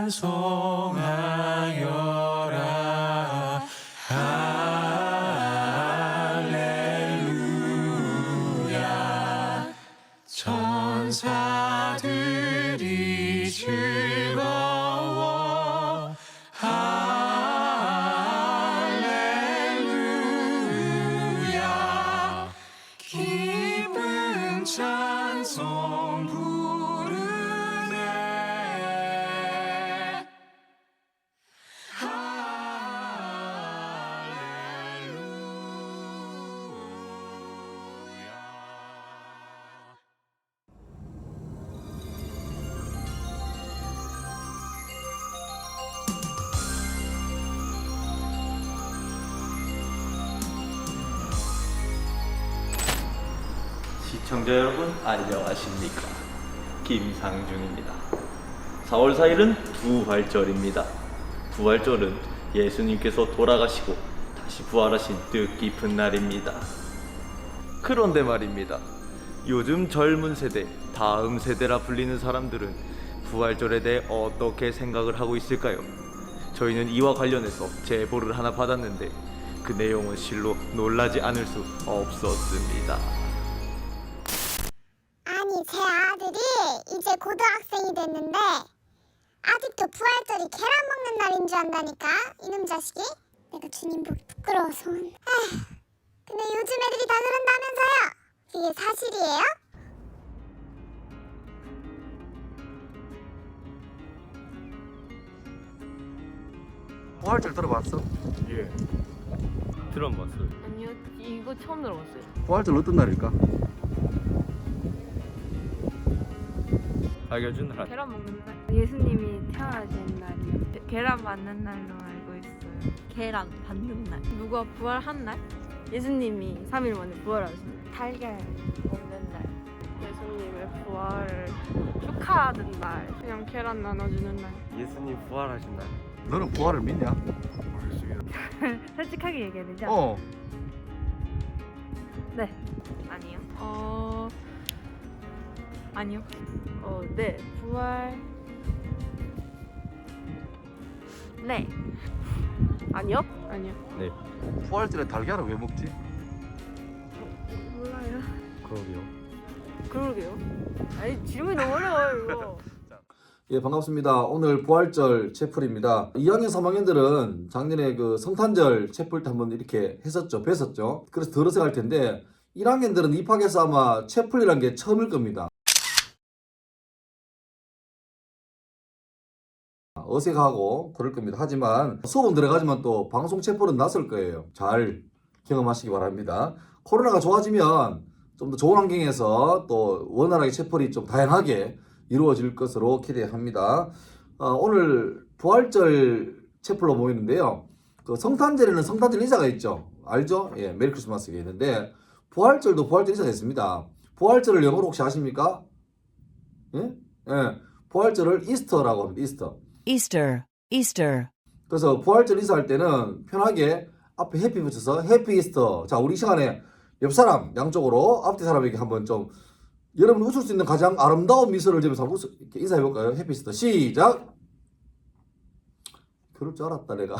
찬송하여라. 할렐루야. 천사들이 즐거워 할렐루야. 기쁜 찬송 부르네. 할렐루야. 시청자 여러분 안녕하십니까? 김상중입니다. 4월 4일은 부활절입니다. 부활절은 예수님께서 돌아가시고 다시 부활하신 뜻깊은 날입니다. 그런데 말입니다. 요즘 젊은 세대, 다음 세대라 불리는 사람들은 부활절에 대해 어떻게 생각을 하고 있을까요? 저희는 이와 관련해서 제보를 하나 받았는데 그 내용은 실로 놀라지 않을 수 없었습니다. 아니, 제 아들이 이제 고등학생이 됐는데 아직도 부활절이 계란 먹는 날인 줄 안다니까, 이놈 자식이. 내가 주님 보기 부끄러워서. 에휴, 근데 요즘 애들이 다 그런다면서요? 이게 사실이에요? 부활절 들어봤어? 예. 들어봤어요. 아니요, 이거 처음 들어봤어요. 부활절 어떤 날일까? 알려준 날. 계란 먹는 날? 예수님이 태어나신 날이요. 계란 맞는 날로 알고 있어요. 계란 받는 날. 누가 부활한 날? 예수님이 3일 만에 부활하신 날. 달걀 먹는 날. 예수님의 부활을 축하하는 날. 그냥 계란 나눠주는 날. 예수님 부활하신 날. 너는 부활을 믿냐? 솔직하게 얘기해야 되죠? 어. 네. 아니요. 아니요. 네. 부활. 네. 아니요? 아니요. 네. 부활절에 달걀을 왜 먹지? 몰라요. 그러게요. 그러게요. 아니, 질문이 너무 어려워요, 이거. 예, 반갑습니다. 오늘 부활절 채플입니다. 2학년, 3학년들은 작년에 그 성탄절 채플 때 한번 이렇게 했었죠. 뵀었죠. 그래서 덜 어색할 텐데 1학년들은 입학해서 아마 채플이란 게 처음일 겁니다. 어색하고 그럴 겁니다. 하지만 수업은 들어가지만 또 방송 채플은 낯설 거예요. 잘 경험하시기 바랍니다. 코로나가 좋아지면 좀 더 좋은 환경에서 또 원활하게 채플이 좀 다양하게 이루어질 것으로 기대합니다. 오늘 부활절 채플로 모이는데요. 그 성탄절에는 성탄절 인사가 있죠. 알죠? 예, 메리 크리스마스가 있는데 부활절도 부활절 인사가 있습니다. 부활절을 영어로 혹시 아십니까? 예? 예. 부활절을 이스터라고 합니다. 이스터. Easter, Easter. 그래서 부활절 인사할 때는 편하게 앞에 해피 붙여서 해피 이스터. 자, 우리 이 시간에 옆 사람 양쪽으로 앞뒤 사람에게 한번 좀 여러분 웃을 수 있는 가장 아름다운 미소를 지으면서 이렇게 인사해볼까요? 해피스터 시작! 그럴 줄 알았다 내가.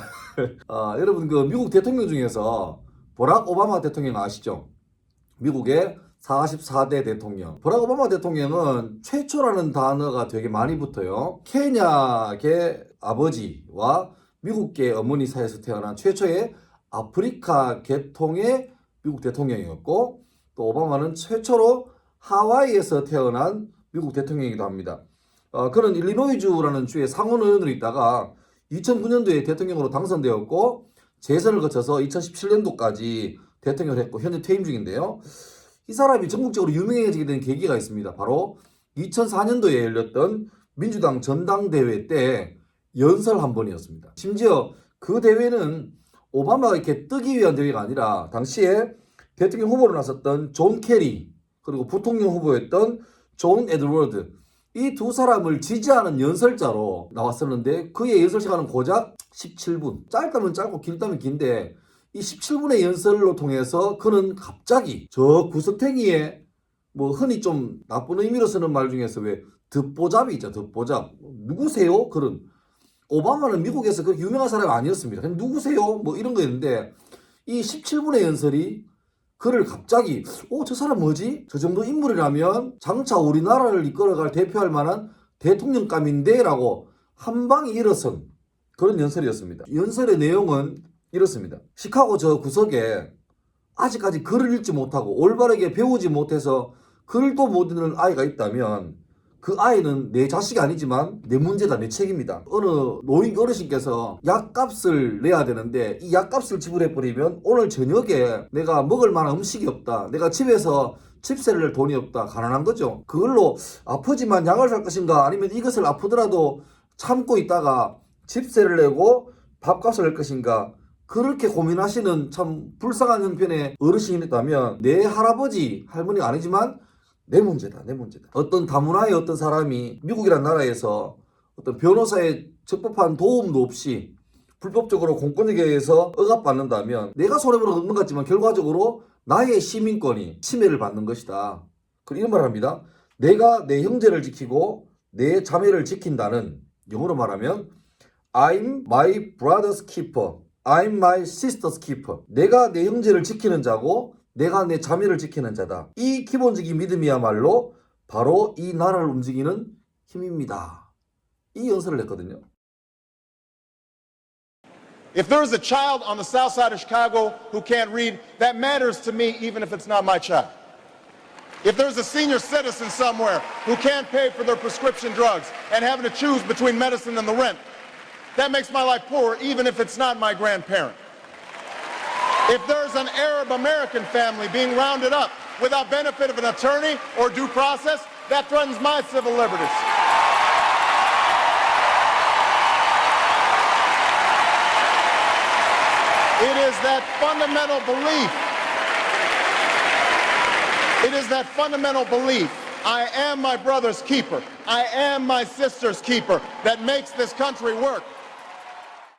여러분 그 미국 대통령 중에서 버락 오바마 대통령 아시죠? 미국의 44대 대통령. 버락 오바마 대통령은 최초라는 단어가 되게 많이 붙어요. 케냐계 아버지와 미국계 어머니 사이에서 태어난 최초의 아프리카 계통의 미국 대통령이었고, 또 오바마는 최초로 하와이에서 태어난 미국 대통령이기도 합니다. 그는 일리노이주라는 주의 상원 의원으로 있다가 2009년도에 대통령으로 당선되었고 재선을 거쳐서 2017년도까지 대통령을 했고 현재 퇴임 중인데요. 이 사람이 전국적으로 유명해지게 된 계기가 있습니다. 바로 2004년도에 열렸던 민주당 전당대회 때 연설 한 번이었습니다. 심지어 그 대회는 오바마가 이렇게 뜨기 위한 대회가 아니라 당시에 대통령 후보로 나섰던 존 케리 그리고 부통령 후보였던 존 에드워드 이 두 사람을 지지하는 연설자로 나왔었는데 그의 연설 시간은 고작 17분. 짧다면 짧고 길다면 긴데 이 17분의 연설로 통해서 그는 갑자기 저 구석탱이에 뭐 흔히 좀 나쁜 의미로 쓰는 말 중에서 왜 듣보잡이 있죠. 듣보잡. 누구세요? 그런 오바마는 미국에서 그렇게 유명한 사람이 아니었습니다. 그냥 누구세요? 뭐 이런 거였는데 이 17분의 연설이 그를 갑자기 저 사람 뭐지? 저 정도 인물이라면 장차 우리나라를 이끌어갈 대표할 만한 대통령감인데 라고 한 방에 일어선 그런 연설이었습니다. 연설의 내용은 이렇습니다. 시카고 저 구석에 아직까지 글을 읽지 못하고 올바르게 배우지 못해서 글도 못 읽는 아이가 있다면 그 아이는 내 자식이 아니지만 내 문제다, 내 책임이다. 어느 노인 어르신께서 약값을 내야 되는데 이 약값을 지불해버리면 오늘 저녁에 내가 먹을 만한 음식이 없다. 내가 집에서 집세를 낼 돈이 없다. 가난한 거죠. 그걸로 아프지만 약을 살 것인가 아니면 이것을 아프더라도 참고 있다가 집세를 내고 밥값을 낼 것인가 그렇게 고민하시는 참 불쌍한 형편의 어르신이 있다면 내 할아버지, 할머니가 아니지만 내 문제다, 내 문제다. 어떤 다문화의 어떤 사람이 미국이라는 나라에서 어떤 변호사의 적법한 도움도 없이 불법적으로 공권력에 의해서 억압받는다면 내가 손해보는 건 없는 것 같지만 결과적으로 나의 시민권이 침해를 받는 것이다. 이런 말을 합니다. 내가 내 형제를 지키고 내 자매를 지킨다는, 영어로 말하면 I'm my brother's keeper, I'm my sister's keeper. 내가 내 형제를 지키는 자고 내가 내 자매를 지키는 자다. 이 기본적인 믿음이야말로 바로 이 나라를 움직이는 힘입니다. 이 연설을 했거든요. If there's a child on the south side of Chicago who can't read, that matters to me even if it's not my child. If there's a senior citizen somewhere who can't pay for their prescription drugs and having to choose between medicine and the rent, that makes my life poorer even if it's not my grandparent. If there's an Arab American family being rounded up without benefit of an attorney or due process, that threatens my civil liberties. It is that fundamental belief. It is that fundamental belief. I am my brother's keeper. I am my sister's keeper that makes this country work.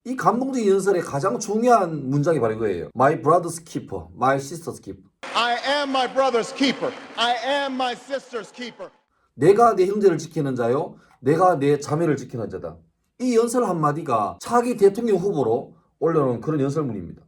이 감동적인 연설의 가장 중요한 문장이 바로 이거예요. My brother's keeper, my sister's keeper. I am my brother's keeper. I am my sister's keeper. 내가 내 형제를 지키는 자요. 내가 내 자매를 지키는 자다. 이 연설 한마디가 차기 대통령 후보로 올려놓은 그런 연설문입니다.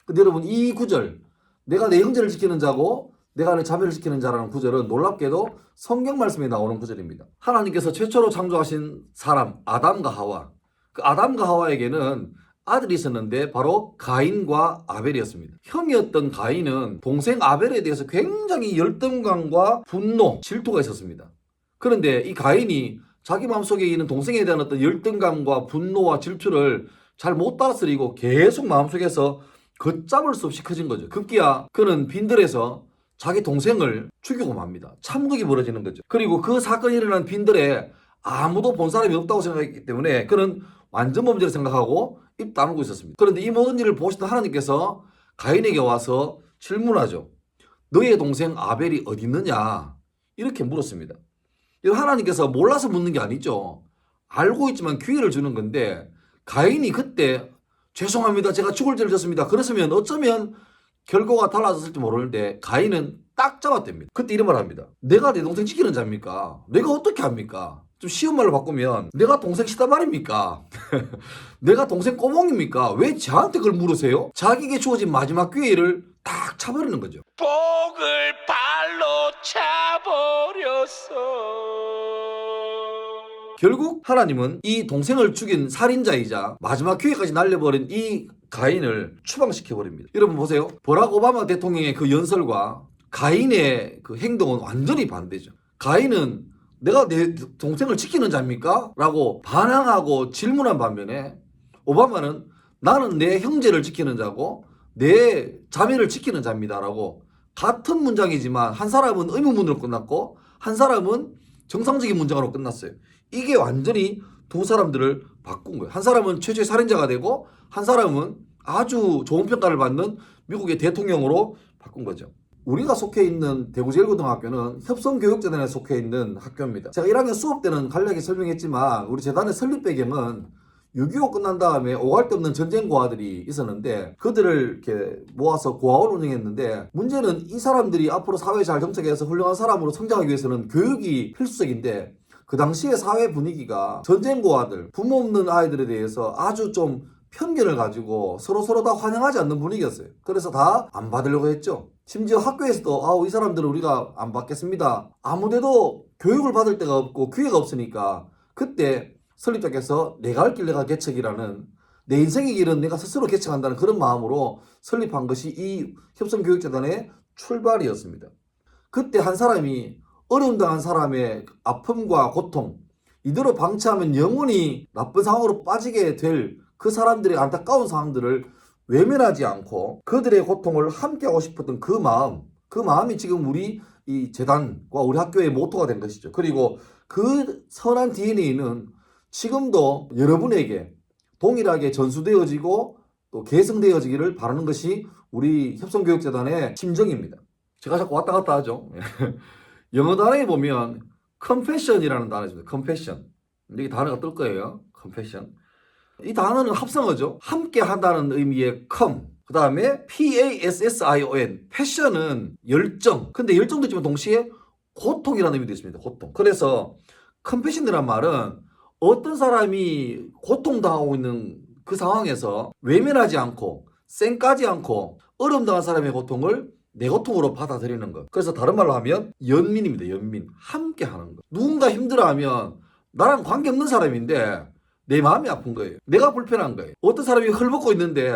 근데 여러분 이 구절, 내가 내 형제를 지키는 자고 내가 내 자매를 지키는 자라는 구절은 놀랍게도 성경 말씀에 나오는 구절입니다. 하나님께서 최초로 창조하신 사람 아담과 하와, 그 아담과 하와에게는 아들이 있었는데 바로 가인과 아벨이었습니다. 형이었던 가인은 동생 아벨에 대해서 굉장히 열등감과 분노, 질투가 있었습니다. 그런데 이 가인이 자기 마음속에 있는 동생에 대한 어떤 열등감과 분노와 질투를 잘 못 다스리고 계속 마음속에서 걷잡을 수 없이 커진 거죠. 급기야 그는 빈들에서 자기 동생을 죽이고 맙니다. 참극이 벌어지는 거죠. 그리고 그 사건이 일어난 빈들에 아무도 본 사람이 없다고 생각했기 때문에 그는 완전 범죄를 생각하고 입 다물고 있었습니다. 그런데 이 모든 일을 보시던 하나님께서 가인에게 와서 질문하죠. 너의 동생 아벨이 어디 있느냐? 이렇게 물었습니다. 하나님께서 몰라서 묻는 게 아니죠. 알고 있지만 기회를 주는 건데 가인이 그때 죄송합니다. 제가 죽을 죄를 졌습니다. 그랬으면 어쩌면 결과가 달라졌을지 모르는데 가인은 딱 잡았답니다. 그때 이런 말을 합니다. 내가 내 동생 지키는 자입니까? 내가 어떻게 합니까? 좀 쉬운 말로 바꾸면 내가 동생 시다말입니까? 내가 동생 꼬몽입니까? 왜 저한테 그걸 물으세요? 자기에게 주어진 마지막 기회를 딱 차버리는 거죠. 복을 발로 차버렸어. 결국 하나님은 이 동생을 죽인 살인자이자 마지막 기회까지 날려버린 이 가인을 추방시켜버립니다. 여러분 보세요. 버락 오바마 대통령의 그 연설과 가인의 그 행동은 완전히 반대죠. 가인은 내가 내 동생을 지키는 자입니까? 라고 반항하고 질문한 반면에 오바마는 나는 내 형제를 지키는 자고 내 자매를 지키는 자입니다. 라고 같은 문장이지만 한 사람은 의문문으로 끝났고 한 사람은 정상적인 문장으로 끝났어요. 이게 완전히 두 사람들을 바꾼 거예요. 한 사람은 최초의 살인자가 되고 한 사람은 아주 좋은 평가를 받는 미국의 대통령으로 바꾼 거죠. 우리가 속해 있는 대구제일고등학교는 협성교육재단에 속해 있는 학교입니다. 제가 1학년 수업 때는 간략히 설명했지만 우리 재단의 설립 배경은 6.25 끝난 다음에 오갈 데 없는 전쟁 고아들이 있었는데 그들을 이렇게 모아서 고아원 운영했는데 문제는 이 사람들이 앞으로 사회에 잘 정착해서 훌륭한 사람으로 성장하기 위해서는 교육이 필수적인데 그 당시의 사회 분위기가 전쟁고아들, 부모 없는 아이들에 대해서 아주 좀 편견을 가지고 서로 다 환영하지 않는 분위기였어요. 그래서 다 안 받으려고 했죠. 심지어 학교에서도 이 사람들은 우리가 안 받겠습니다. 아무데도 교육을 받을 데가 없고 기회가 없으니까 그때 설립자께서 내가 할 길 내가 개척이라는 내 인생의 길은 내가 스스로 개척한다는 그런 마음으로 설립한 것이 이 협성교육재단의 출발이었습니다. 그때 한 사람이 어려움 당한 사람의 아픔과 고통, 이대로 방치하면 영원히 나쁜 상황으로 빠지게 될 그 사람들의 안타까운 상황들을 외면하지 않고 그들의 고통을 함께하고 싶었던 그 마음이 지금 우리 이 재단과 우리 학교의 모토가 된 것이죠. 그리고 그 선한 DNA는 지금도 여러분에게 동일하게 전수되어지고 또 계승되어지기를 바라는 것이 우리 협성교육재단의 심정입니다. 제가 자꾸 왔다 갔다 하죠. 영어 단어에 보면 compassion이라는 단어가 있습니다. compassion. 여기 단어가 뜰 거예요. compassion. 이 단어는 합성어죠. 함께 한다는 의미의 come. 그 다음에 passion. passion은 열정. 근데 열정도 있지만 동시에 고통이라는 의미도 있습니다. 고통. 그래서 compassion이란 말은 어떤 사람이 고통당하고 있는 그 상황에서 외면하지 않고 쌩까지 않고 어려움 당한 사람의 고통을 내 고통으로 받아들이는 것. 그래서 다른 말로 하면 연민입니다. 연민. 함께 하는 것. 누군가 힘들어하면 나랑 관계없는 사람인데 내 마음이 아픈 거예요. 내가 불편한 거예요. 어떤 사람이 헐벗고 있는데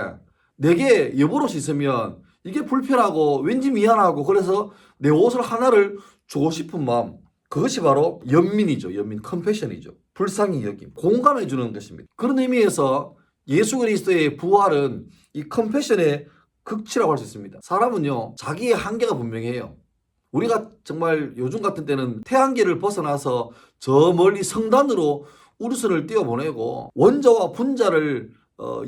내게 여보롯이 있으면 이게 불편하고 왠지 미안하고 그래서 내 옷을 하나를 주고 싶은 마음. 그것이 바로 연민이죠. 연민. 컴패션이죠. 불쌍히 여김. 공감해 주는 것입니다. 그런 의미에서 예수 그리스도의 부활은 이 컴패션의 극치라고 할 수 있습니다. 사람은요, 자기의 한계가 분명해요. 우리가 정말 요즘 같은 때는 태양계를 벗어나서 저 멀리 성단으로 우주선을 띄워보내고 원자와 분자를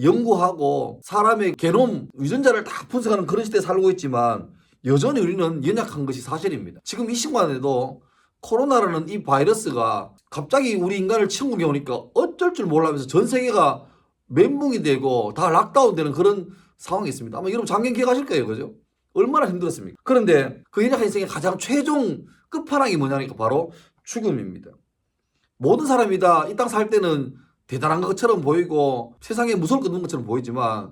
연구하고 사람의 게놈, 유전자를 다 분석하는 그런 시대에 살고 있지만 여전히 우리는 연약한 것이 사실입니다. 지금 이 시간에도 코로나라는 이 바이러스가 갑자기 우리 인간을 침공해 오니까 어쩔 줄 몰라면서 전 세계가 멘붕이 되고 다 락다운되는 그런 상황이 있습니다. 아마 여러분 작년 기억하실 거예요. 그죠? 얼마나 힘들었습니까? 그런데 그 연약한 인생의 가장 최종 끝판왕이 뭐냐니까 바로 죽음입니다. 모든 사람이 다 이 땅 살 때는 대단한 것처럼 보이고 세상에 무서울 것 없는 것처럼 보이지만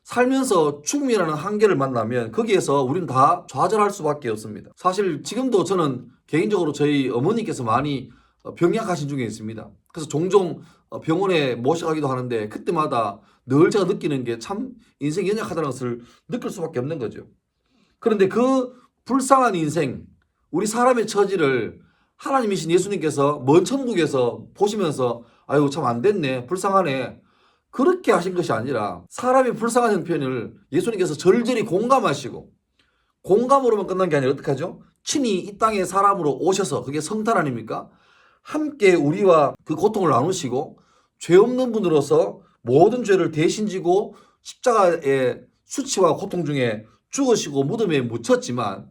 살면서 죽음이라는 한계를 만나면 거기에서 우리는 다 좌절할 수밖에 없습니다. 사실 지금도 저는 개인적으로 저희 어머니께서 많이 병약하신 중에 있습니다. 그래서 종종 병원에 모셔가기도 하는데 그때마다 늘 제가 느끼는 게 참 인생이 연약하다는 것을 느낄 수밖에 없는 거죠. 그런데 그 불쌍한 인생, 우리 사람의 처지를 하나님이신 예수님께서 먼 천국에서 보시면서 아유 참 안 됐네, 불쌍하네, 그렇게 하신 것이 아니라 사람의 불쌍한 형편을 예수님께서 절절히 공감하시고, 공감으로만 끝난 게 아니라 어떻게 하죠? 친히 이 땅에 사람으로 오셔서, 그게 성탄 아닙니까? 함께 우리와 그 고통을 나누시고 죄 없는 분으로서 모든 죄를 대신 지고 십자가의 수치와 고통 중에 죽으시고 무덤에 묻혔지만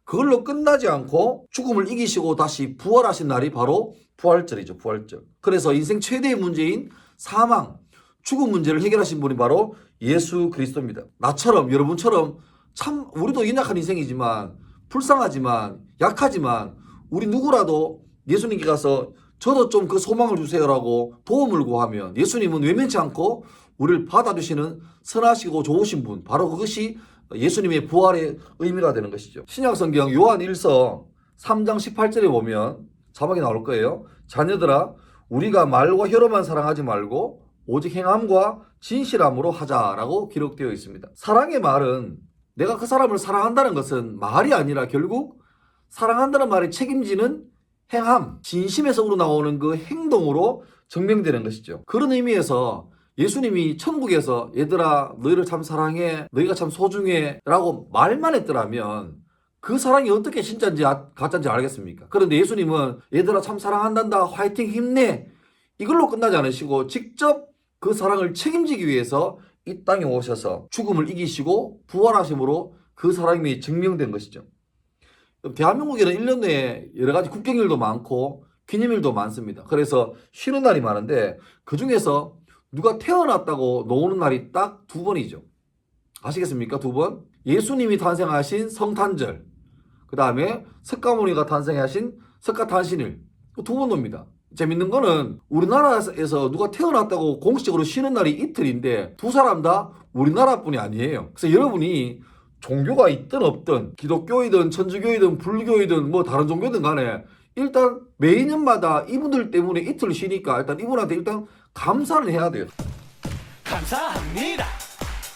그걸로 끝나지 않고 죽음을 이기시고 다시 부활하신 날이 바로 부활절이죠. 부활절. 그래서 인생 최대의 문제인 사망, 죽음 문제를 해결하신 분이 바로 예수 그리스도입니다. 나처럼, 여러분처럼 참 우리도 연약한 인생이지만 불쌍하지만 약하지만 우리 누구라도 예수님께 가서 저도 좀 그 소망을 주세요라고 도움을 구하면 예수님은 외면치 않고 우리를 받아주시는 선하시고 좋으신 분, 바로 그것이 예수님의 부활의 의미가 되는 것이죠. 신약성경 요한 1서 3장 18절에 보면 자막이 나올 거예요. 자녀들아, 우리가 말과 혀로만 사랑하지 말고 오직 행함과 진실함으로 하자라고 기록되어 있습니다. 사랑의 말은 내가 그 사람을 사랑한다는 것은 말이 아니라 결국 사랑한다는 말에 책임지는 행함, 진심에서 우러나오는 그 행동으로 증명되는 것이죠. 그런 의미에서 예수님이 천국에서 얘들아 너희를 참 사랑해, 너희가 참 소중해 라고 말만 했더라면 그 사랑이 어떻게 진짜인지 가짜인지 알겠습니까? 그런데 예수님은 얘들아 참 사랑한단다, 화이팅, 힘내, 이걸로 끝나지 않으시고 직접 그 사랑을 책임지기 위해서 이 땅에 오셔서 죽음을 이기시고 부활하심으로 그 사랑이 증명된 것이죠. 대한민국에는 1년 내에 여러 가지 국경일도 많고 기념일도 많습니다. 그래서 쉬는 날이 많은데 그 중에서 누가 태어났다고 노는 날이 딱 2번이죠. 아시겠습니까? 2번. 예수님이 탄생하신 성탄절, 그 다음에 석가모니가 탄생하신 석가탄신일, 두 번 놉니다. 재밌는 거는 우리나라에서 누가 태어났다고 공식적으로 쉬는 날이 이틀인데 두 사람 다 우리나라뿐이 아니에요. 그래서 여러분이 종교가 있든 없든 기독교이든 천주교이든 불교이든 뭐 다른 종교든 간에 일단 매년마다 이분들 때문에 이틀 쉬니까 일단 이분한테 일단 감사를 해야 돼요. 감사합니다.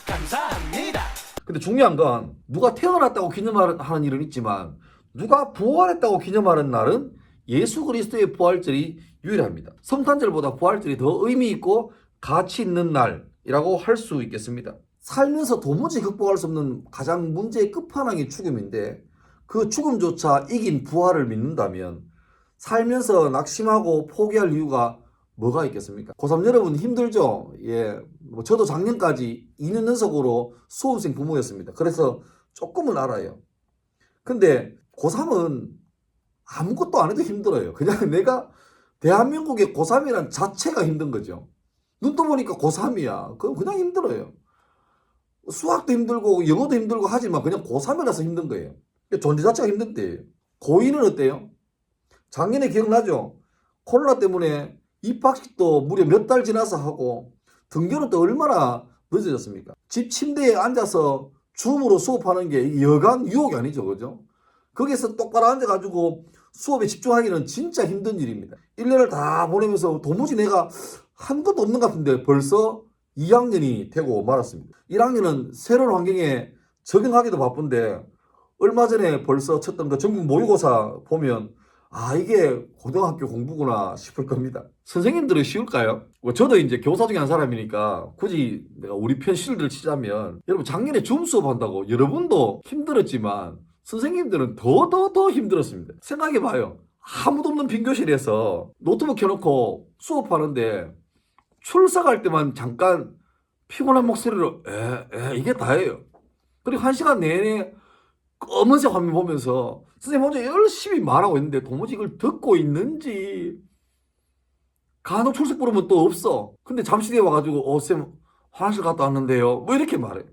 감사합니다. 근데 중요한 건 누가 태어났다고 기념하는 일은 있지만 누가 부활했다고 기념하는 날은 예수 그리스도의 부활절이 유일합니다. 성탄절보다 부활절이 더 의미 있고 가치 있는 날이라고 할 수 있겠습니다. 살면서 도무지 극복할 수 없는 가장 문제의 끝판왕이 죽음인데 그 죽음조차 이긴 부활을 믿는다면 살면서 낙심하고 포기할 이유가 뭐가 있겠습니까? 고3 여러분 힘들죠? 예, 뭐 저도 작년까지 2년 연속으로 수험생 부모였습니다. 그래서 조금은 알아요. 근데 고3은 아무것도 안 해도 힘들어요. 그냥 내가 대한민국의 고3이란 자체가 힘든 거죠. 눈 떠보니까 고3이야. 그럼 그냥 힘들어요. 수학도 힘들고 영어도 힘들고 하지만 그냥 고3이라서 힘든 거예요. 존재 자체가 힘든데 고2는 어때요? 작년에 기억나죠? 코로나 때문에 입학식도 무려 몇 달 지나서 하고 등교는 또 얼마나 늦어졌습니까? 집 침대에 앉아서 줌으로 수업하는 게 여간 유혹이 아니죠. 그죠? 거기서 똑바로 앉아가지고 수업에 집중하기는 진짜 힘든 일입니다. 1년을 다 보내면서 도무지 내가 한 것도 없는 것 같은데 벌써 2학년이 되고 말았습니다. 1학년은 새로운 환경에 적응하기도 바쁜데 얼마 전에 벌써 쳤던 그 전국 모의고사 보면 아 이게 고등학교 공부구나 싶을 겁니다. 선생님들은 쉬울까요? 저도 이제 교사 중에 한 사람이니까 굳이 내가 우리 편 실드를 치자면 여러분 작년에 줌 수업한다고 여러분도 힘들었지만 선생님들은 더 힘들었습니다. 생각해봐요. 아무도 없는 빈 교실에서 노트북 켜놓고 수업하는데 출석할 때만 잠깐 피곤한 목소리로 이게 다예요. 그리고 1시간 내내 검은색 화면 보면서 선생님 혼자 열심히 말하고 있는데 도무지 이걸 듣고 있는지 간혹 출석 부르면 또 없어. 근데 잠시 뒤에 와가지고 쌤 화장실 갔다 왔는데요. 뭐 이렇게 말해.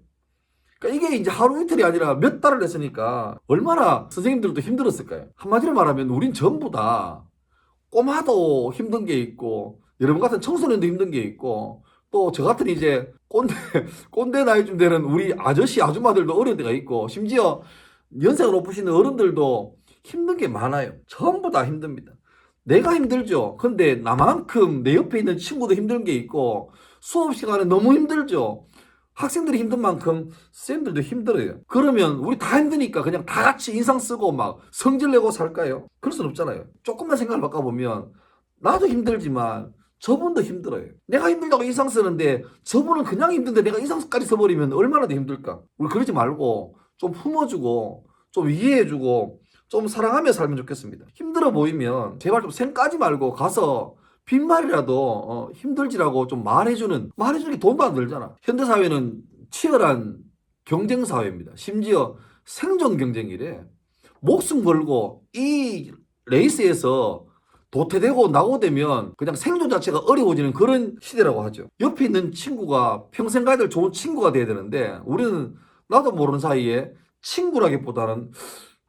그러니까 이게 이제 하루 이틀이 아니라 몇 달을 했으니까 얼마나 선생님들도 힘들었을까요? 한마디로 말하면 우린 전부 다 꼬마도 힘든 게 있고 여러분 같은 청소년도 힘든 게 있고 또 저 같은 이제 꼰대 나이쯤 되는 우리 아저씨 아줌마들도 어려운 데가 있고 심지어 연세가 높으신 어른들도 힘든 게 많아요. 전부 다 힘듭니다. 내가 힘들죠. 근데 나만큼 내 옆에 있는 친구도 힘든 게 있고 수업 시간에 너무 힘들죠. 학생들이 힘든 만큼 쌤들도 힘들어요. 그러면 우리 다 힘드니까 그냥 다 같이 인상 쓰고 막 성질 내고 살까요? 그럴 순 없잖아요. 조금만 생각을 바꿔보면 나도 힘들지만 저분도 힘들어요. 내가 힘들다고 인상 쓰는데 저분은 그냥 힘든데 내가 인상까지 써버리면 얼마나 더 힘들까? 우리 그러지 말고 좀 품어주고 좀 이해해주고 좀 사랑하며 살면 좋겠습니다. 힘들어 보이면 제발 좀 생까지 말고 가서 빈말이라도 힘들지라고 좀 말해주는 게 돈도 안 들잖아. 현대사회는 치열한 경쟁사회입니다. 심지어 생존 경쟁이래. 목숨 걸고 이 레이스에서 도태되고 낙오되면 그냥 생존 자체가 어려워지는 그런 시대라고 하죠. 옆에 있는 친구가 평생 가야 될 좋은 친구가 돼야 되는데 우리는 나도 모르는 사이에 친구라기보다는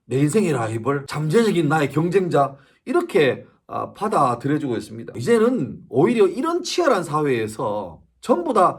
내 인생의 라이벌, 잠재적인 나의 경쟁자 이렇게 받아들여주고 있습니다. 이제는 오히려 이런 치열한 사회에서 전부 다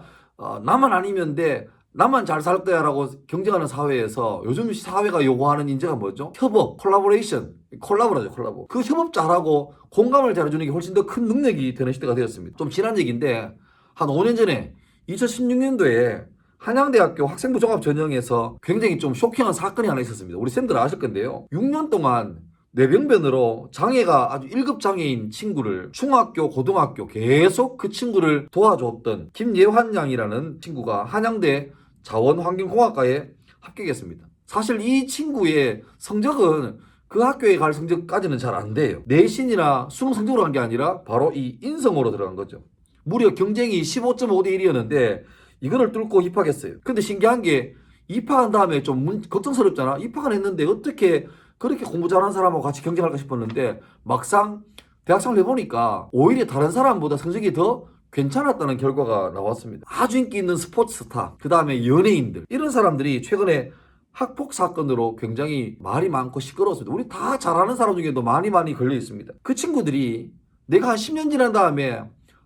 나만 아니면 돼, 나만 잘 살 거야 라고 경쟁하는 사회에서 요즘 사회가 요구하는 인재가 뭐죠? 협업, 콜라보레이션, 콜라보라죠, 콜라보. 그 협업 잘하고 공감을 잘해주는 게 훨씬 더 큰 능력이 되는 시대가 되었습니다. 좀 지난 얘기인데 한 5년 전에 2016년도에 한양대학교 학생부 종합 전형에서 굉장히 좀 쇼킹한 사건이 하나 있었습니다. 우리 쌤들 아실 건데요. 6년 동안 뇌병변으로 장애가 아주 1급 장애인 친구를 중학교, 고등학교 계속 그 친구를 도와줬던 김예환 양이라는 친구가 한양대 자원환경공학과에 합격했습니다. 사실 이 친구의 성적은 그 학교에 갈 성적까지는 잘 안 돼요. 내신이나 수능 성적으로 간 게 아니라 바로 이 인성으로 들어간 거죠. 무려 경쟁이 15.5대 1이었는데 이거를 뚫고 입학했어요. 근데 신기한 게 입학한 다음에 좀 걱정스럽잖아. 입학은 했는데 어떻게 그렇게 공부 잘하는 사람하고 같이 경쟁할까 싶었는데 막상 대학생을 해보니까 오히려 다른 사람보다 성적이 더 괜찮았다는 결과가 나왔습니다. 아주 인기 있는 스포츠 스타, 그 다음에 연예인들 이런 사람들이 최근에 학폭 사건으로 굉장히 말이 많고 시끄러웠습니다. 우리 다 잘 아는 사람 중에도 많이 걸려 있습니다. 그 친구들이 내가 한 10년 지난 다음에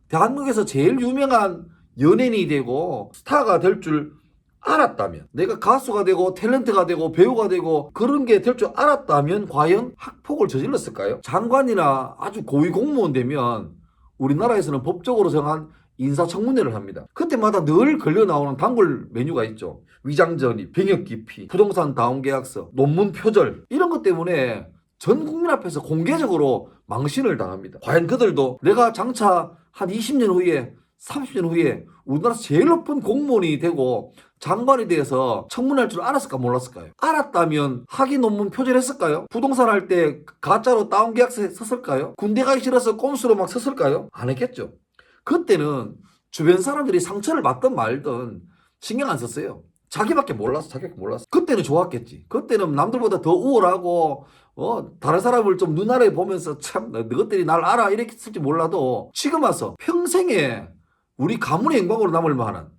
대한민국에서 제일 유명한 연예인이 되고 스타가 될 줄 알았다면, 내가 가수가 되고 탤런트가 되고 배우가 되고 그런 게 될 줄 알았다면 과연 학폭을 저질렀을까요? 장관이나 아주 고위 공무원 되면 우리나라에서는 법적으로 정한 인사청문회를 합니다. 그때마다 늘 걸려 나오는 단골 메뉴가 있죠. 위장전입, 병역기피, 부동산 다운계약서, 논문 표절, 이런 것 때문에 전 국민 앞에서 공개적으로 망신을 당합니다. 과연 그들도 내가 장차 한 20년 후에 30년 후에 우리나라에서 제일 높은 공무원이 되고 장관이 돼서 청문할 줄 알았을까 몰랐을까요? 알았다면 학위 논문 표절했을까요? 부동산 할 때 가짜로 다운계약서 썼을까요? 군대 가기 싫어서 꼼수로 막 썼을까요? 안 했겠죠. 그때는 주변 사람들이 상처를 받든 말든 신경 안 썼어요. 자기밖에 몰랐어. 그때는 좋았겠지. 그때는 남들보다 더 우월하고 다른 사람을 좀 눈 아래 보면서 참 너희들이 날 알아 이렇게 했을지 몰라도 지금 와서 평생에 우리 가문의 영광으로 남을 만한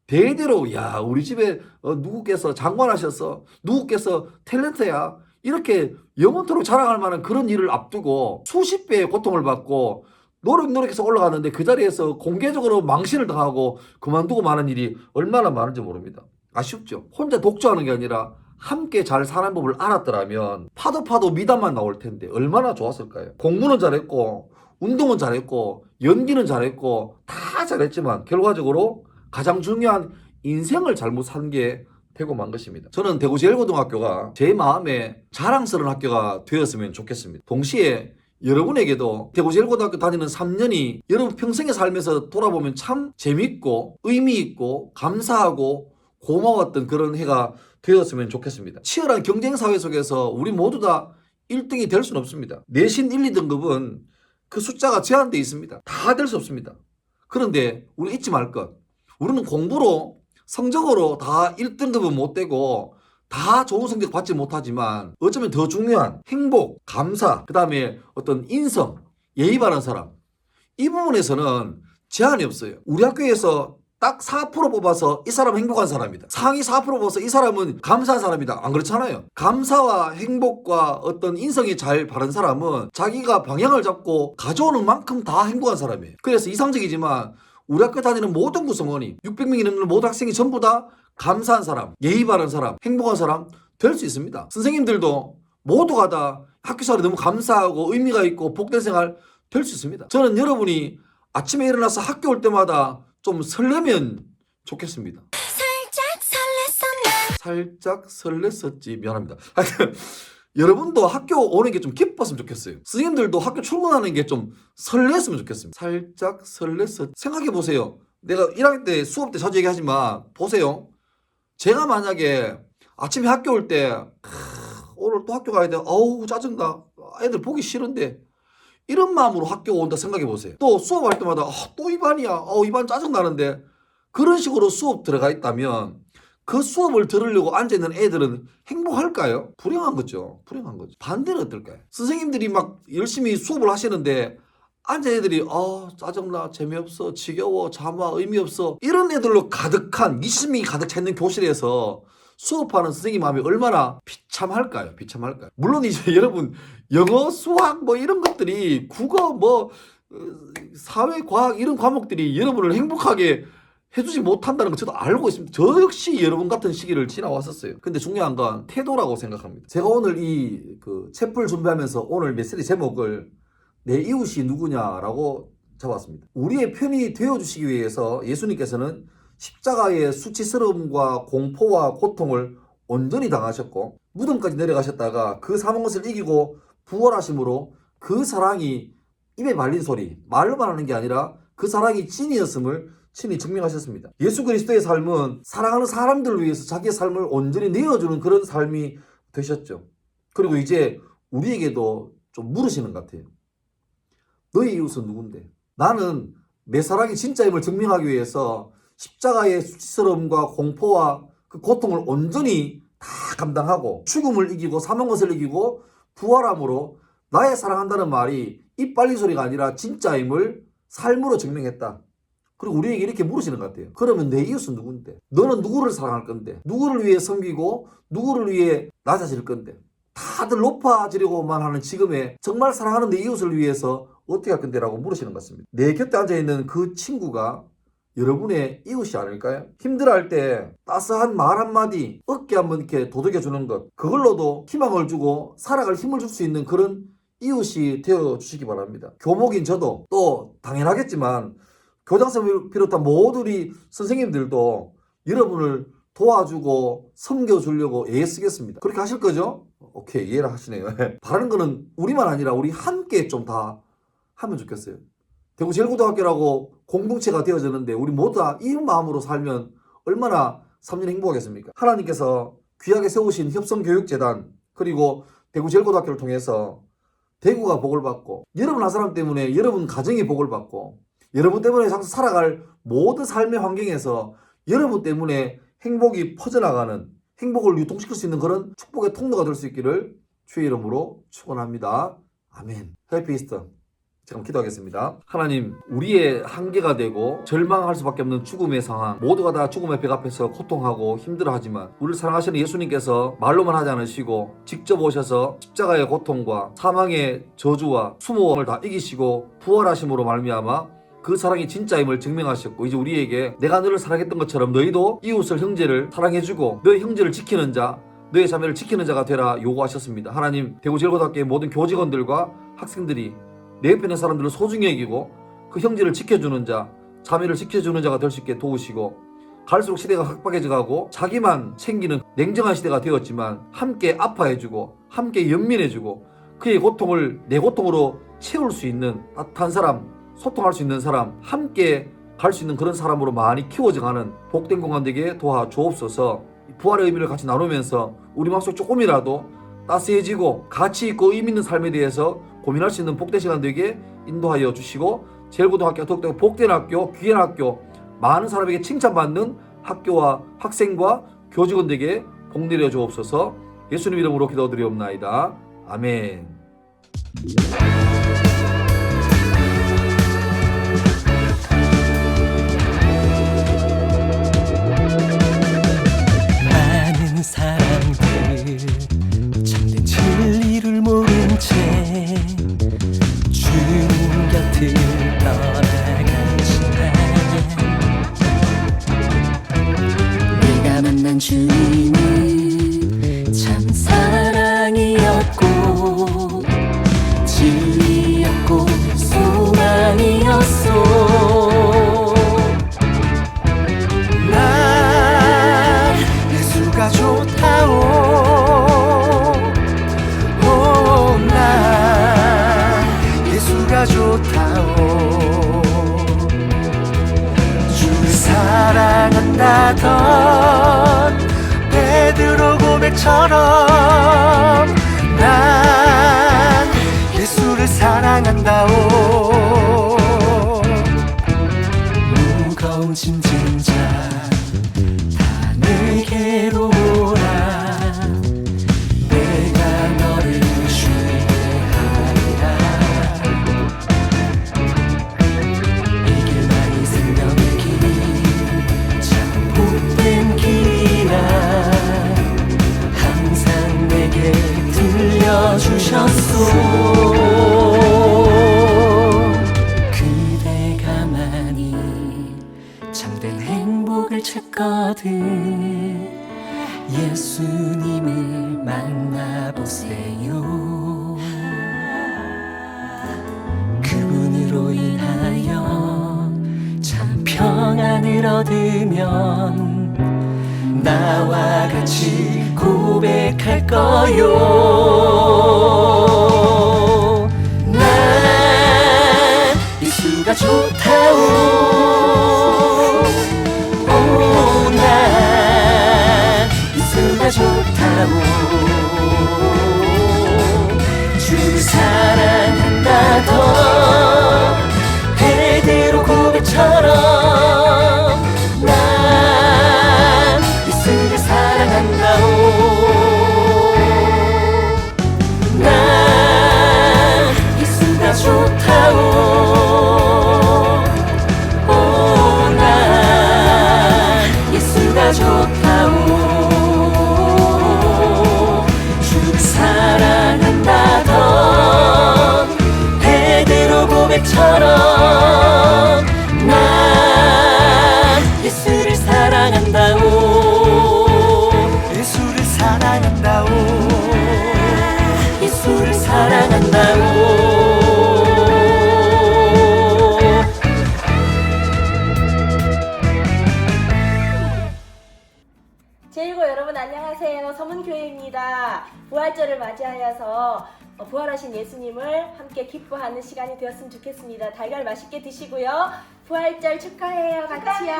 대대로 야 우리 집에 누구께서 장관하셨어, 누구께서 탤런트야, 이렇게 영원토록 자랑할 만한 그런 일을 앞두고 수십 배의 고통을 받고 노력해서 올라가는데 그 자리에서 공개적으로 망신을 당하고 그만두고 마는 일이 얼마나 많은지 모릅니다. 아쉽죠. 혼자 독주하는 게 아니라 함께 잘 사는 법을 알았더라면 파도 미담만 나올 텐데 얼마나 좋았을까요? 공부는 잘했고 운동은 잘했고 연기는 잘했고 다 잘했지만 결과적으로 가장 중요한 인생을 잘못 산 게 되고 만 것입니다. 저는 대구제일고등학교가 제 마음에 자랑스러운 학교가 되었으면 좋겠습니다. 동시에 여러분에게도 대구제일고등학교 다니는 3년이 여러분 평생에 살면서 돌아보면 참 재밌고 의미 있고 감사하고 고마웠던 그런 해가 되었으면 좋겠습니다. 치열한 경쟁 사회 속에서 우리 모두 다 1등이 될 수는 없습니다. 내신 1, 2등급은 그 숫자가 제한되어 있습니다. 다 될 수 없습니다. 그런데 우리 잊지 말 것, 우리는 공부로 성적으로 다 1등급은 못 되고 다 좋은 성적 받지 못하지만 어쩌면 더 중요한 행복, 감사, 그 다음에 어떤 인성, 예의 바른 사람, 이 부분에서는 제한이 없어요. 우리 학교에서 딱 4% 뽑아서 이 사람은 행복한 사람이다, 상위 4% 뽑아서 이 사람은 감사한 사람이다, 안 그렇잖아요. 감사와 행복과 어떤 인성이 잘 바른 사람은 자기가 방향을 잡고 가져오는 만큼 다 행복한 사람이에요. 그래서 이상적이지만 우리 학교 다니는 모든 구성원이 600명이 넘는 모든 학생이 전부 다 감사한 사람, 예의 바른 사람, 행복한 사람 될 수 있습니다. 선생님들도 모두가 다 학교생활이 너무 감사하고 의미가 있고 복된 생활 될 수 있습니다. 저는 여러분이 아침에 일어나서 학교 올 때마다 좀 설레면 좋겠습니다. 살짝 설렜었지. 미안합니다. 여러분도 학교 오는 게 좀 기뻤으면 좋겠어요. 선생님들도 학교 출근하는 게 좀 설렜으면 좋겠습니다. 살짝 설렜었지. 생각해보세요. 내가 1학년 때 수업 때 자주 얘기하지만 보세요. 제가 만약에 아침에 학교 올 때 오늘 또 학교 가야 돼, 어우 짜증나, 애들 보기 싫은데, 이런 마음으로 학교 온다 생각해보세요. 또 수업할 때마다 또 이 반이야, 이 반 짜증나는데, 그런 식으로 수업 들어가 있다면 그 수업을 들으려고 앉아있는 애들은 행복할까요? 불행한 거죠. 반대는 어떨까요? 선생님들이 막 열심히 수업을 하시는데 앉은 애들이 짜증나, 재미없어, 지겨워, 잠아, 의미 없어, 이런 애들로 가득한 20명이 가득 차 있는 교실에서 수업하는 선생님 마음이 얼마나 비참할까요? 물론 이제 여러분 영어, 수학 뭐 이런 것들이, 국어 뭐 사회, 과학 이런 과목들이 여러분을 행복하게 해주지 못한다는 거 저도 알고 있습니다. 저 역시 여러분 같은 시기를 지나왔었어요. 근데 중요한 건 태도라고 생각합니다. 제가 오늘 이 챗풀 준비하면서 오늘 메시지 제목을 내 이웃이 누구냐라고 잡았습니다. 우리의 편이 되어주시기 위해서 예수님께서는 십자가의 수치스러움과 공포와 고통을 온전히 당하셨고 무덤까지 내려가셨다가 그 사망 것을 이기고 부활하심으로 그 사랑이 입에 발린 소리, 말로만 하는 게 아니라 그 사랑이 찐이었음을 친히 증명하셨습니다. 예수 그리스도의 삶은 사랑하는 사람들을 위해서 자기의 삶을 온전히 내어주는 그런 삶이 되셨죠. 그리고 이제 우리에게도 좀 물으시는 것 같아요. 너의 이웃은 누군데? 나는 내 사랑이 진짜임을 증명하기 위해서 십자가의 수치스러움과 공포와 그 고통을 온전히 다 감당하고 죽음을 이기고 사망 것을 이기고 부활함으로 나의 사랑한다는 말이 입 빨린 소리가 아니라 진짜임을 삶으로 증명했다. 그리고 우리에게 이렇게 물으시는 것 같아요. 그러면 내 이웃은 누군데? 너는 누구를 사랑할 건데? 누구를 위해 섬기고 누구를 위해 낮아질 건데? 다들 높아지려고만 하는 지금에 정말 사랑하는 내 이웃을 위해서 어떻게 할 건데? 라고 물으시는 것 같습니다. 내 곁에 앉아있는 그 친구가 여러분의 이웃이 아닐까요? 힘들어할 때 따스한 말 한마디, 어깨 한번 이렇게 도덕여주는 것, 그걸로도 희망을 주고 살아갈 힘을 줄 수 있는 그런 이웃이 되어주시기 바랍니다. 교목인 저도 또 당연하겠지만 교장선생님을 비롯한 모든 선생님들도 여러분을 도와주고 섬겨주려고 애쓰겠습니다. 그렇게 하실 거죠? 오케이, 이해를 하시네요. 바라는 거는 우리만 아니라 우리 함께 좀 다 하면 좋겠어요. 대구제일고등학교라고 공동체가 되어졌는데 우리 모두 다 이 마음으로 살면 얼마나 3년 행복하겠습니까? 하나님께서 귀하게 세우신 협성교육재단 그리고 대구제일고등학교를 통해서 대구가 복을 받고 여러분 한 사람 때문에 여러분 가정이 복을 받고 여러분 때문에 살아갈 모든 삶의 환경에서 여러분 때문에 행복이 퍼져나가는 행복을 유통시킬 수 있는 그런 축복의 통로가 될 수 있기를 주의 이름으로 축원합니다. 아멘. 해피 이스터. 잠깐 기도하겠습니다. 하나님, 우리의 한계가 되고 절망할 수밖에 없는 죽음의 상황, 모두가 다 죽음의 벽 앞에서 고통하고 힘들어하지만 우리를 사랑하시는 예수님께서 말로만 하지 않으시고 직접 오셔서 십자가의 고통과 사망의 저주와 수모함을 다 이기시고 부활하심으로 말미암아 그 사랑이 진짜임을 증명하셨고 이제 우리에게 내가 너를 사랑했던 것처럼 너희도 이웃을 형제를 사랑해주고 너의 형제를 지키는 자, 너의 자매를 지키는 자가 되라 요구하셨습니다. 하나님, 대구제일고등학교의 모든 교직원들과 학생들이 내 옆에 있는 사람들을 소중히 여기고 그 형제를 지켜주는 자, 자매를 지켜주는 자가 될 수 있게 도우시고 갈수록 시대가 각박해져가고 자기만 챙기는 냉정한 시대가 되었지만 함께 아파해주고 함께 연민해주고 그의 고통을 내 고통으로 채울 수 있는 따뜻한 사람, 소통할 수 있는 사람, 함께 갈 수 있는 그런 사람으로 많이 키워져가는 복된 공간 되게 도와주옵소서. 부활의 의미를 같이 나누면서 우리 마음속 조금이라도 따스해지고 가치 있고 의미 있는 삶에 대해서 고민할 수 있는 복된 시간 되게 인도하여 주시고 제일고등학교가 더욱더 복된 학교, 귀한 학교, 많은 사람에게 칭찬받는 학교와 학생과 교직원들에게 복 내려 주옵소서. 예수님 이름으로 기도드리옵나이다. 아멘. 많은 사람들 참된 진리를 모른 채 주님 곁을 떠나갔지만 내가 만난 주님은 참 사랑이었고 진리였고 소망이었소. 난 예수가 좋다오. 난 예수가 좋다오. 주를 사랑한다던 베드로 고백처럼 난 예수를 사랑한다오. 무거운 짐진 자 다 내게로 오라. 내가 너를 쉬게 하리라. 이 길만이 생명의 길 참 복된 길이라 항상 내게 들려주셨소. 그대가 많이 참된 행복을 찾거든 예수님을 만나보세요. 그분으로 인하여 참 평안을 얻으면 나와 같이 고백할 거요. 난 예수가 좋다오. 난 예수가 좋다오. 주 사랑한다던 베드로 고백처럼 난 예수를 사랑한다오. 난 만났나요? 제1고 여러분 안녕하세요. 서문교회입니다. 부활절을 맞이하여서 부활하신 예수님을 함께 기뻐하는 시간이 되었으면 좋겠습니다. 달걀 맛있게 드시고요. 부활절 축하해요. 같이요.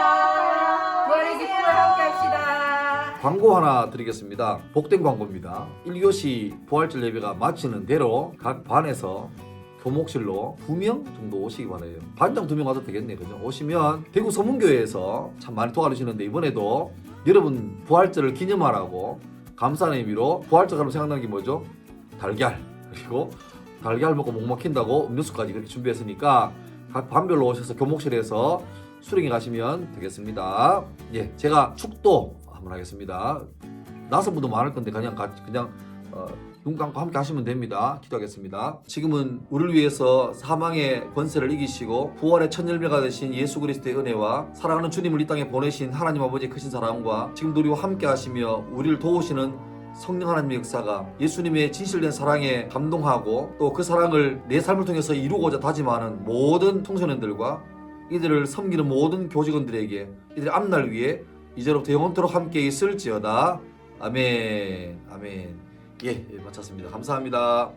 부활의 기쁨을 함께 합시다. 광고 하나 드리겠습니다. 복된 광고입니다. 1교시 부활절 예배가 마치는 대로 각 반에서 교목실로 2명 정도 오시기 바라요. 반장 2명 와도 되겠네요. 그죠? 오시면 대구 서문교회에서 참 많이 도와주시는데 이번에도 여러분 부활절을 기념하라고 감사의 의미로 부활절 하면 생각나는 게 뭐죠? 달걀. 그리고 달걀 먹고 목 막힌다고 음료수까지 그렇게 준비했으니까 각 반별로 오셔서 교목실에서 수령해 가시면 되겠습니다. 예, 제가 축도 한번 하겠습니다. 나선분도 많을 건데 그냥 눈 감고 함께 하시면 됩니다. 기도하겠습니다. 지금은 우리를 위해서 사망의 권세를 이기시고 부활의 첫 열매가 되신 예수 그리스도의 은혜와 사랑하는 주님을 이 땅에 보내신 하나님 아버지의 크신 사랑과 지금도 우리와 함께 하시며 우리를 도우시는 성령 하나님의 역사가 예수님의 진실된 사랑에 감동하고 또 그 사랑을 내 삶을 통해서 이루고자 다짐하는 모든 청소년들과 이들을 섬기는 모든 교직원들에게 이들의 앞날 위에 이제로부터 영원토록 함께 있을지어다. 아멘. 아멘. 예, 마쳤습니다. 감사합니다.